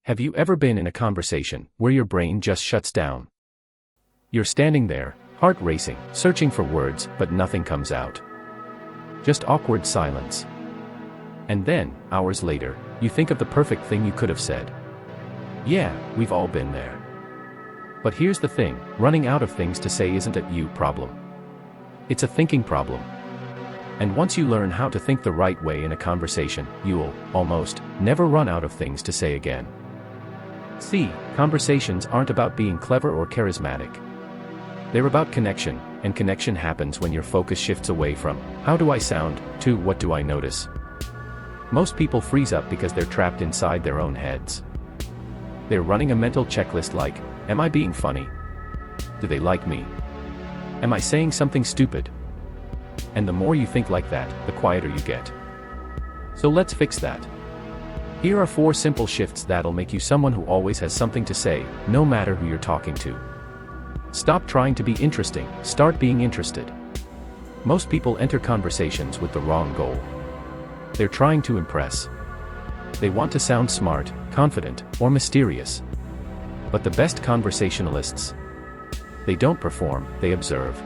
Have you ever been in a conversation where your brain just shuts down? You're standing there, heart racing, searching for words, but nothing comes out. Just awkward silence. And then, hours later, you think of the perfect thing you could have said. Yeah, we've all been there. But here's the thing, running out of things to say isn't a you problem. It's a thinking problem. And once you learn how to think the right way in a conversation, you'll, almost, never run out of things to say again. See, conversations aren't about being clever or charismatic. They're about connection, and connection happens when your focus shifts away from, how do I sound, to, what do I notice? Most people freeze up because they're trapped inside their own heads. They're running a mental checklist like, am I being funny? Do they like me? Am I saying something stupid? And the more you think like that, the quieter you get. So let's fix that. Here are 4 simple shifts that'll make you someone who always has something to say, no matter who you're talking to. Stop trying to be interesting, start being interested. Most people enter conversations with the wrong goal. They're trying to impress. They want to sound smart, confident, or mysterious. But the best conversationalists, they don't perform, they observe.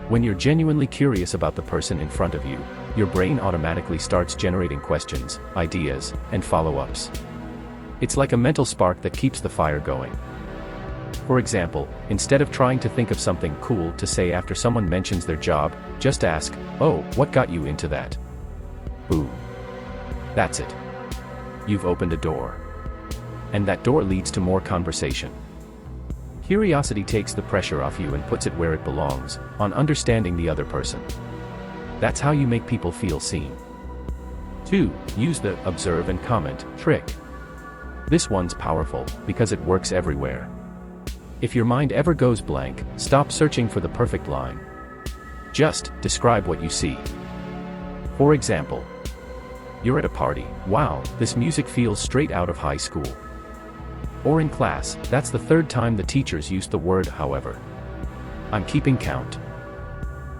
When you're genuinely curious about the person in front of you, your brain automatically starts generating questions, ideas, and follow-ups. It's like a mental spark that keeps the fire going. For example, instead of trying to think of something cool to say after someone mentions their job, just ask, oh, what got you into that? Boom. That's it. You've opened a door. And that door leads to more conversation. Curiosity takes the pressure off you and puts it where it belongs, on understanding the other person. That's how you make people feel seen. 2. Use the observe and comment trick. This one's powerful, because it works everywhere. If your mind ever goes blank, stop searching for the perfect line. Just describe what you see. For example, you're at a party, wow, this music feels straight out of high school. Or in class, that's the 3rd time the teachers used the word however. I'm keeping count.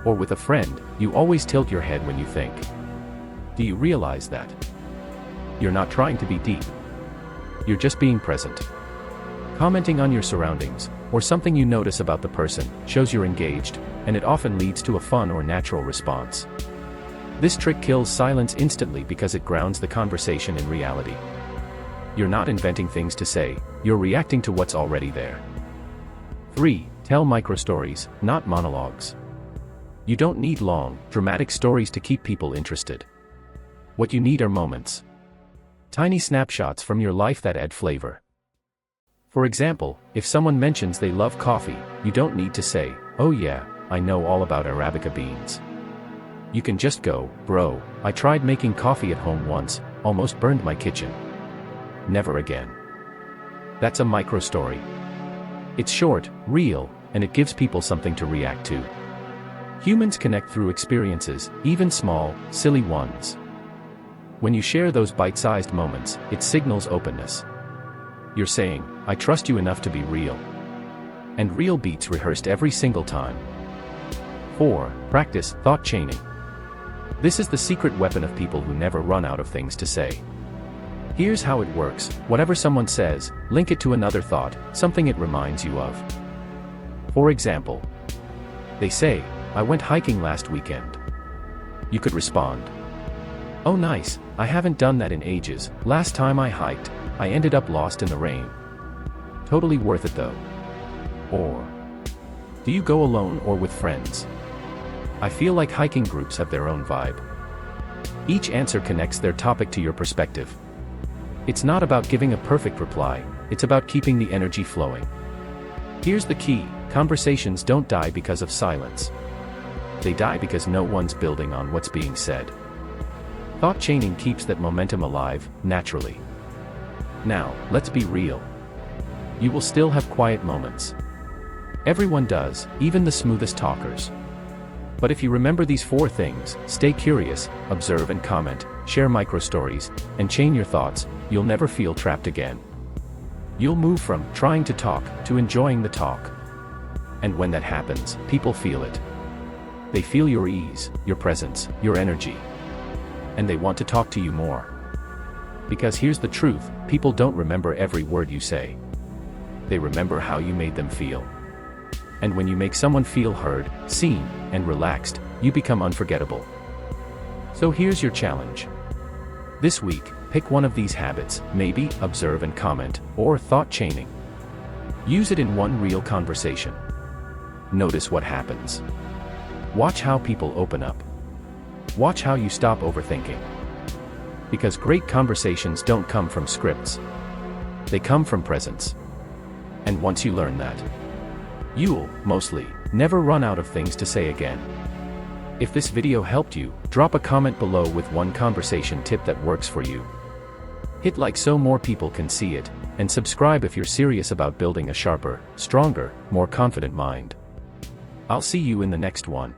Or with a friend, you always tilt your head when you think. Do you realize that? You're not trying to be deep. You're just being present. Commenting on your surroundings, or something you notice about the person, shows you're engaged, and it often leads to a fun or natural response. This trick kills silence instantly because it grounds the conversation in reality. You're not inventing things to say, you're reacting to what's already there. 3. Tell microstories, not monologues. You don't need long, dramatic stories to keep people interested. What you need are moments. Tiny snapshots from your life that add flavor. For example, if someone mentions they love coffee, you don't need to say, oh yeah, I know all about Arabica beans. You can just go, bro, I tried making coffee at home once, almost burned my kitchen. Never again. That's a microstory. It's short, real, and it gives people something to react to. Humans connect through experiences, even small, silly ones. When you share those bite-sized moments, it signals openness. You're saying, I trust you enough to be real. And real beats rehearsed every single time. 4. Practice thought chaining. This is the secret weapon of people who never run out of things to say. Here's how it works, whatever someone says, link it to another thought, something it reminds you of. For example, they say, I went hiking last weekend. You could respond, oh nice, I haven't done that in ages, last time I hiked, I ended up lost in the rain. Totally worth it though. Or, do you go alone or with friends? I feel like hiking groups have their own vibe. Each answer connects their topic to your perspective. It's not about giving a perfect reply, it's about keeping the energy flowing. Here's the key, conversations don't die because of silence. They die because no one's building on what's being said. Thought chaining keeps that momentum alive, naturally. Now, let's be real. You will still have quiet moments. Everyone does, even the smoothest talkers. But if you remember these 4 things, stay curious, observe and comment, share microstories, and chain your thoughts, you'll never feel trapped again. You'll move from trying to talk to enjoying the talk. And when that happens, people feel it. They feel your ease, your presence, your energy. And they want to talk to you more. Because here's the truth, people don't remember every word you say. They remember how you made them feel. And when you make someone feel heard, seen, and relaxed, you become unforgettable. So here's your challenge. This week, pick one of these habits, maybe observe and comment, or thought chaining. Use it in one real conversation. Notice what happens. Watch how people open up. Watch how you stop overthinking. Because great conversations don't come from scripts. They come from presence. And once you learn that, you'll, mostly, never run out of things to say again. If this video helped you, drop a comment below with one conversation tip that works for you. Hit like so more people can see it, and subscribe if you're serious about building a sharper, stronger, more confident mind. I'll see you in the next one.